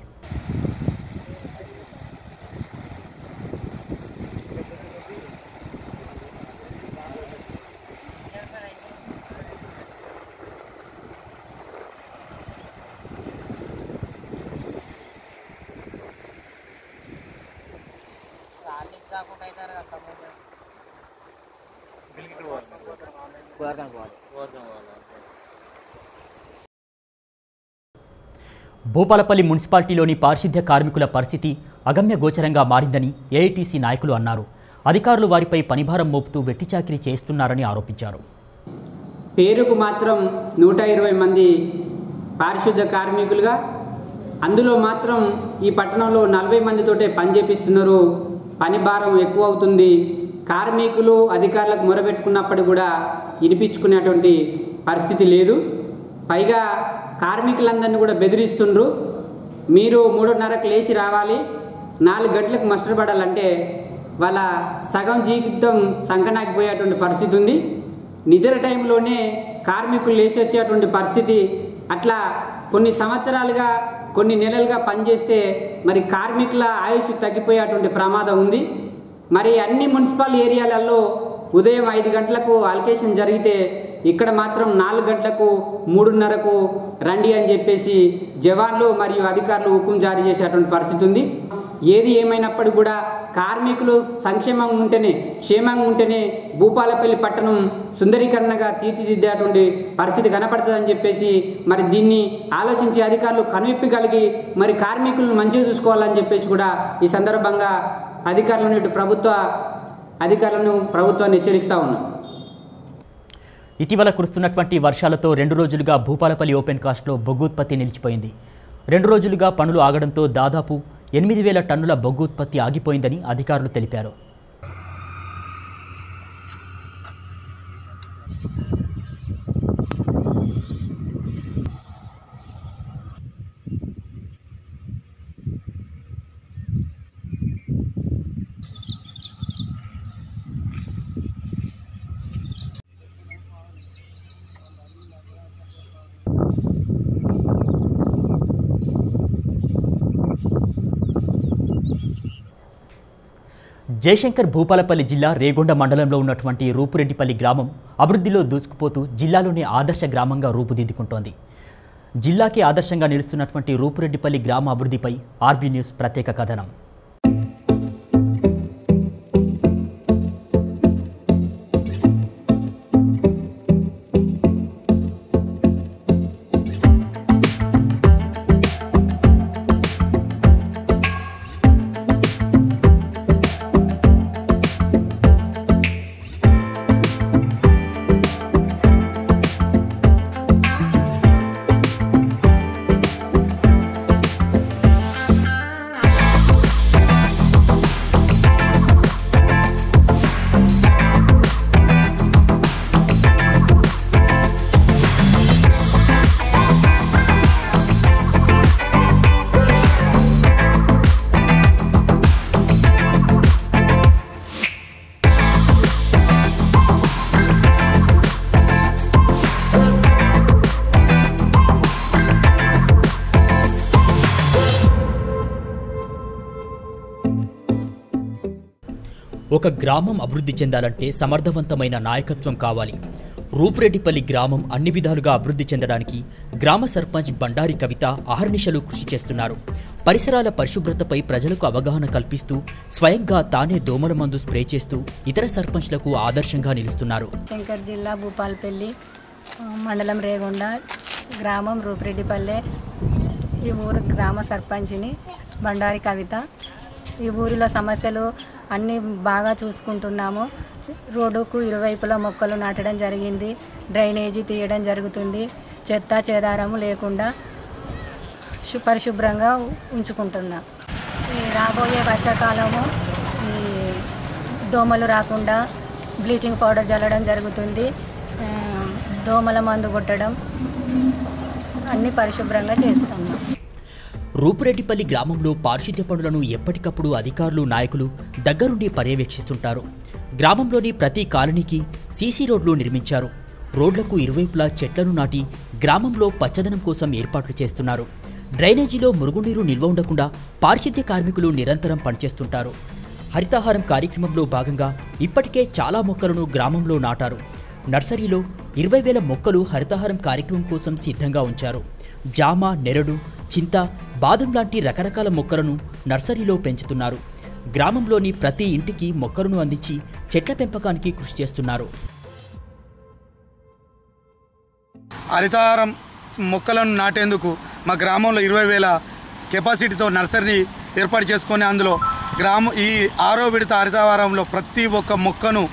భూపాలపల్లి మున్సిపాలిటీలోని పారిశుద్ధ్య కార్మికుల పరిస్థితి అగమ్య గోచరంగా మారిందని ఏఐటీసీ నాయకులు అన్నారు. అధికారులు వారిపై పనిభారం మోపుతూ వెట్టిచాకిరీ చేస్తున్నారని ఆరోపించారు. పేరుకు మాత్రం 120 మంది పారిశుద్ధ్య కార్మికులుగా, అందులో మాత్రం ఈ పట్టణంలో 40 మందితోటే పని చేపిస్తున్నారు. పని భారం ఎక్కువ అవుతుంది. కార్మికులు అధికారులకు మొరబెట్టుకున్నప్పుడు కూడా వినిపించుకునేటువంటి పరిస్థితి లేదు. పైగా కార్మికులందరినీ కూడా బెదిరిస్తుండ్రు. మీరు 3:30కు లేచి రావాలి, 4 గంటలకు మస్టర్ పడాలంటే వాళ్ళ సగం జీవితం సంకనాకిపోయేటువంటి పరిస్థితి ఉంది. నిద్ర టైంలోనే కార్మికులు లేచి వచ్చేటువంటి పరిస్థితి. అట్లా కొన్ని సంవత్సరాలుగా, కొన్ని నెలలుగా పనిచేస్తే మరి కార్మికుల ఆయుష్ తగ్గిపోయేటువంటి ప్రమాదం ఉంది. మరి అన్ని మున్సిపల్ ఏరియాలలో ఉదయం 5 గంటలకు అలొకేషన్ జరిగితే ఇక్కడ మాత్రం 4 గంటలకు 3:30కు రండి అని చెప్పేసి జవాన్లు మరియు అధికారులు హుకుం జారీ చేసేటువంటి పరిస్థితి ఉంది. ఏది ఏమైనప్పటికీ కూడా కార్మికులు సంక్షేమంగా ఉంటేనే, క్షేమంగా ఉంటేనే భూపాలపల్లి పట్టణం సుందరీకరణగా తీర్చిదిద్దేటువంటి పరిస్థితి కనపడుతుందని చెప్పేసి మరి దీన్ని ఆలోచించి అధికారులు కనువిప్పి కలిగి మరి కార్మికులను మంచిగా చూసుకోవాలని చెప్పేసి కూడా ఈ సందర్భంగా అధికారులను ప్రభుత్వాన్ని హెచ్చరిస్తూ ఉన్నాం. ఇటీవల కురుస్తున్నటువంటి వర్షాలతో 2 రోజులుగా భూపాలపల్లి ఓపెన్ కాస్ట్లో బొగ్గు ఉత్పత్తి నిలిచిపోయింది. 2 రోజులుగా పనులు ఆగడంతో దాదాపు 8,000 టన్నుల బొగ్గు ఉత్పత్తి ఆగిపోయిందని అధికారులు తెలిపారు. జయశంకర్ భూపాలపల్లి జిల్లా రేగొండ మండలంలో ఉన్నటువంటి రూపురెడ్డిపల్లి గ్రామం అభివృద్ధిలో దూసుకుపోతూ జిల్లాలోనే ఆదర్శ గ్రామంగా రూపుదిద్దుకుంటోంది. జిల్లాకి ఆదర్శంగా నిలుస్తున్నటువంటి రూపురెడ్డిపల్లి గ్రామ అభివృద్ధిపై ఆర్బీ న్యూస్ ప్రత్యేక కథనం. ఒక గ్రామం అభివృద్ధి చెందాలంటే సమర్థవంతమైన నాయకత్వం కావాలి. రూపురెడ్డిపల్లి గ్రామం అన్ని విధాలుగా అభివృద్ధి చెందడానికి గ్రామ సర్పంచ్ బండారి కవిత అహర్నిశలు కృషి చేస్తున్నారు. పరిసరాల పరిశుభ్రతపై ప్రజలకు అవగాహన కల్పిస్తూ స్వయంగా తానే దోమల మందు స్ప్రే చేస్తూ ఇతర సర్పంచ్లకు ఆదర్శంగా నిలుస్తున్నారు. శంకర్ జిల్లా భూపాలపల్లి మండలం రేగొండ గ్రామం రూపురెడ్డిపల్లె. ఈ ఊరు గ్రామ సర్పంచ్ని బండారి కవిత. ఈ ఊరిలో సమస్యలు అన్నీ బాగా చూసుకుంటున్నాము. రోడ్డుకు ఇరువైపులా మొక్కలు నాటడం జరిగింది. డ్రైనేజీ తీయడం జరుగుతుంది. చెత్త చెదారము లేకుండా పరిశుభ్రంగా ఉంచుకుంటున్నాం. ఈ రాబోయే వర్షాకాలము ఈ దోమలు రాకుండా బ్లీచింగ్ పౌడర్ చల్లడం జరుగుతుంది. దోమల మందు కొట్టడం అన్నీ పరిశుభ్రంగా చేస్తున్నాం. రూపురెడ్డిపల్లి గ్రామంలో పారిశుద్ధ్య పనులను ఎప్పటికప్పుడు అధికారులు, నాయకులు దగ్గరుండి పర్యవేక్షిస్తుంటారు. గ్రామంలోని ప్రతి కాలనీకి సీసీ రోడ్లు నిర్మించారు. రోడ్లకు ఇరువైపులా చెట్లను నాటి గ్రామంలో పచ్చదనం కోసం ఏర్పాట్లు చేస్తున్నారు. డ్రైనేజీలో మురుగునీరు నిల్వ ఉండకుండా పారిశుద్ధ్య కార్మికులు నిరంతరం పనిచేస్తుంటారు. హరితహారం కార్యక్రమంలో భాగంగా ఇప్పటికే చాలా మొక్కలను గ్రామంలో నాటారు. నర్సరీలో 20,000 మొక్కలు హరితహారం కార్యక్రమం కోసం సిద్ధంగా ఉంచారు. జామ, నెరడు, చింత, బాదం లాంటి రకరకాల మొక్కలను నర్సరీలో పెంచుతున్నారు. గ్రామంలోని ప్రతి ఇంటికి మొక్కలను అందించి చెట్ల పెంపకానికి కృషి చేస్తున్నారు. హరితహారం మొక్కలను నాటేందుకు మా గ్రామంలో 20,000 కెపాసిటీతో నర్సరీ ఏర్పాటు చేసుకొని అందులో ఈ 6వ విడత హరితహారంలో ప్రతి ఒక్క మొక్కను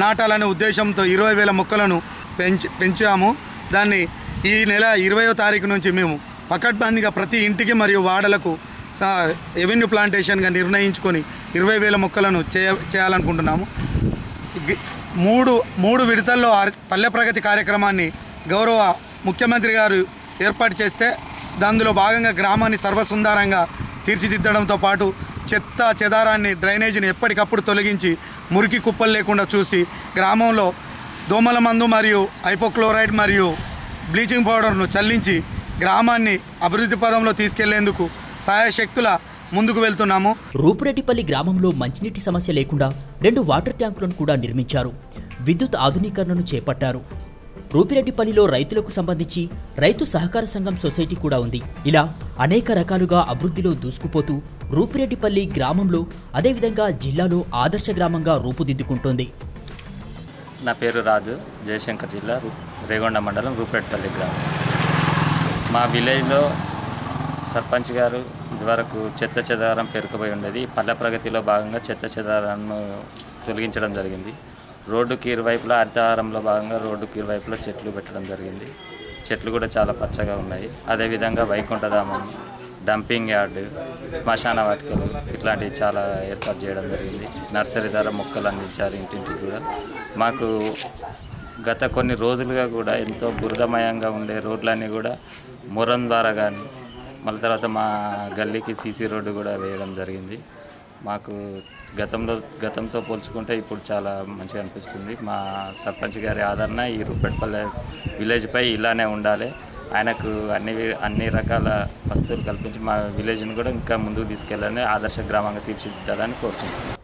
నాటాలనే ఉద్దేశంతో 20,000 మొక్కలను పెంచాము. దాన్ని ఈ నెల 20వ తారీఖు నుంచి మేము పకడ్బందీగా ప్రతి ఇంటికి మరియు వాడలకు ఎవెన్యూ ప్లాంటేషన్గా నిర్ణయించుకొని 20,000 మొక్కలను చేయాలనుకుంటున్నాము. మూడు విడతల్లో పల్లె ప్రగతి కార్యక్రమాన్ని గౌరవ ముఖ్యమంత్రి గారు ఏర్పాటు చేస్తే దానిలో భాగంగా గ్రామాన్ని సర్వసుందరంగా తీర్చిదిద్దడంతో పాటు చెత్త చెదారాన్ని డ్రైనేజీని ఎప్పటికప్పుడు తొలగించి మురికి కుప్పలు లేకుండా చూసి గ్రామంలో దోమల మందు మరియు హైపోక్లోరైడ్ మరియు బ్లీచింగ్ పౌడర్ను చల్లించి గ్రామాన్ని అభివృద్ధి పదంలో తీసుకెళ్లేందుకు సహాయశక్తుల ముందుకు వెళ్తున్నాము. రూపురెడ్డిపల్లి గ్రామంలో మంచినీటి సమస్య లేకుండా 2 వాటర్ ట్యాంకులను కూడా నిర్మించారు. విద్యుత్ ఆధునీకరణను చేపట్టారు. రూపిరెడ్డిపల్లిలో రైతులకు సంబంధించి రైతు సహకార సంఘం సొసైటీ కూడా ఉంది. ఇలా అనేక రకాలుగా అభివృద్ధిలో దూసుకుపోతూ రూపిరెడ్డిపల్లి గ్రామంలో అదేవిధంగా జిల్లాలో ఆదర్శ గ్రామంగా రూపుదిద్దుకుంటోంది. నా పేరు రాజు, జయశంకర్ జిల్లా రేగొండ మండలం రూపిరెడ్డిపల్లి గ్రామం. మా విలేజ్లో సర్పంచ్ గారు ఇదివరకు చెత్త చెదారం పేరుకుపోయి ఉండేది. పల్లె ప్రగతిలో భాగంగా చెత్త చెదారాన్ని తొలగించడం జరిగింది. రోడ్డుకి ఇరువైపులా హరితహారంలో భాగంగా రోడ్డుకి ఇరువైపులా చెట్లు పెట్టడం జరిగింది. చెట్లు కూడా చాలా పచ్చగా ఉన్నాయి. అదేవిధంగా వైకుంఠధామం, డంపింగ్ యార్డు, శ్మశాన వాటికలు ఇట్లాంటివి చాలా ఏర్పాటు చేయడం జరిగింది. నర్సరీ ద్వారా మొక్కలు అందించారు ఇంటింటికి కూడా. మాకు గత కొన్ని రోజులుగా కూడా ఎంతో బురదమయంగా ఉండే రోడ్లన్నీ కూడా మొరం ద్వారా కానీ మళ్ళీ తర్వాత మా గల్లీకి సీసీ రోడ్డు కూడా వేయడం జరిగింది. మాకు గతంతో పోల్చుకుంటే ఇప్పుడు చాలా మంచిగా అనిపిస్తుంది. మా సర్పంచ్ గారి ఆదరణ ఈ రూపిరెడ్డిపల్లి విలేజ్పై ఇలానే ఉండాలి. ఆయనకు అన్ని రకాల వస్తువులు కల్పించి మా విలేజ్ని కూడా ఇంకా ముందుకు తీసుకెళ్లాలని, ఆదర్శ గ్రామంగా తీర్చిదిద్దాలని కోరుకుంటున్నాను.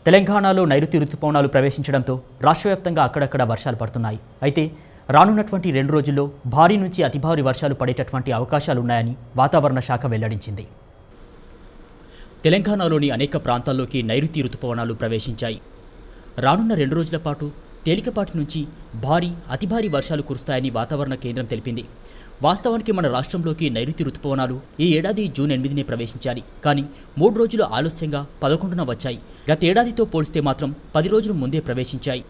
తెలంగాణలో నైరుతి రుతుపవనాలు ప్రవేశించడంతో రాష్ట్ర వ్యాప్తంగా అక్కడక్కడ వర్షాలు పడుతున్నాయి. అయితే రానున్నటువంటి 2 రోజుల్లో భారీ నుంచి అతి భారీ వర్షాలు పడేటటువంటి అవకాశాలున్నాయని వాతావరణ శాఖ వెల్లడించింది. తెలంగాణలోని అనేక ప్రాంతాల్లోకి నైరుతి రుతుపవనాలు ప్రవేశించాయి. రానున్న 2 రోజుల పాటు తేలికపాటి నుంచి భారీ అతి భారీ వర్షాలు కురుస్తాయని వాతావరణ కేంద్రం తెలిపింది. వాస్తవానికి మన రాష్ట్రంలోకి నైరుతి రుతుపవనాలు ఈ ఏడాది జూన్ 8నే ప్రవేశించాలి. కానీ 3 రోజులు ఆలస్యంగా 11న వచ్చాయి. గతేడాదితో పోలిస్తే మాత్రం 10 రోజులు ముందే ప్రవేశించాయి.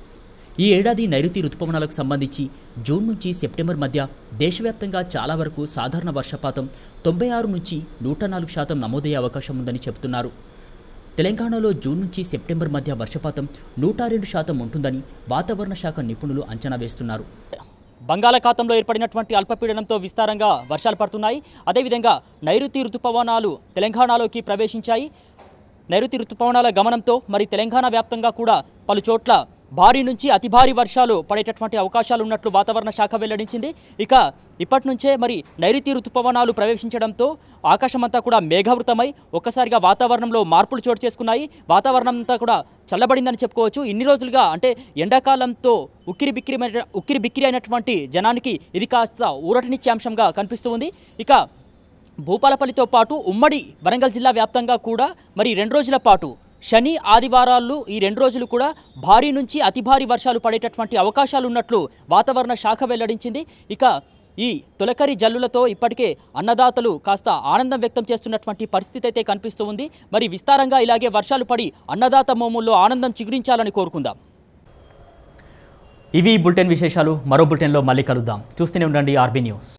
ఈ ఏడాది నైరుతి రుతుపవనాలకు సంబంధించి జూన్ నుంచి సెప్టెంబర్ మధ్య దేశవ్యాప్తంగా చాలా వరకు సాధారణ వర్షపాతం 96 నుంచి 104% నమోదయ్యే అవకాశం ఉందని చెబుతున్నారు. తెలంగాణలో జూన్ నుంచి సెప్టెంబర్ మధ్య వర్షపాతం 102% ఉంటుందని వాతావరణ శాఖ నిపుణులు అంచనా వేస్తున్నారు. బంగాళాఖాతంలో ఏర్పడినటువంటి అల్పపీడనంతో విస్తారంగా వర్షాలు పడుతున్నాయి. అదేవిధంగా నైరుతి రుతుపవనాలు తెలంగాణలోకి ప్రవేశించాయి. నైరుతి రుతుపవనాల గమనంతో మరి తెలంగాణ వ్యాప్తంగా కూడా పలు చోట్ల భారీ నుంచి అతి భారీ వర్షాలు పడేటటువంటి అవకాశాలు ఉన్నట్లు వాతావరణ శాఖ వెల్లడించింది. ఇక ఇప్పటి నుంచే మరి నైరుతి రుతుపవనాలు ప్రవేశించడంతో ఆకాశమంతా కూడా మేఘావృతమై ఒక్కసారిగా వాతావరణంలో మార్పులు చోటు చేసుకున్నాయి. వాతావరణం అంతా కూడా చల్లబడిందని చెప్పుకోవచ్చు. ఇన్ని రోజులుగా అంటే ఎండాకాలంతో ఉక్కిరి బిక్కిరి అయినటువంటి జనానికి ఇది కాస్త ఊరటనిచ్చే అంశంగా కనిపిస్తూ ఉంది. ఇక భూపాలపల్లితో పాటు ఉమ్మడి వరంగల్ జిల్లా వ్యాప్తంగా కూడా మరి 2 రోజుల పాటు శని ఆదివారాలు ఈ 2 రోజులు కూడా భారీ నుంచి అతి భారీ వర్షాలు పడేటటువంటి అవకాశాలు ఉన్నట్లు వాతావరణ శాఖ వెల్లడించింది. ఇక ఈ తొలకరి జల్లులతో ఇప్పటికే అన్నదాతలు కాస్త ఆనందం వ్యక్తం చేస్తున్నటువంటి పరిస్థితి అయితే కనిపిస్తూ ఉంది. మరి విస్తారంగా ఇలాగే వర్షాలు పడి అన్నదాత మోముల్లో ఆనందం చిగురించాలని కోరుకుందాం. ఇవి బులెటిన్ విశేషాలు. మరో బులెటిన్లో మళ్ళీ కలుద్దాం. చూస్తూనే ఉండండి ఆర్బీ న్యూస్.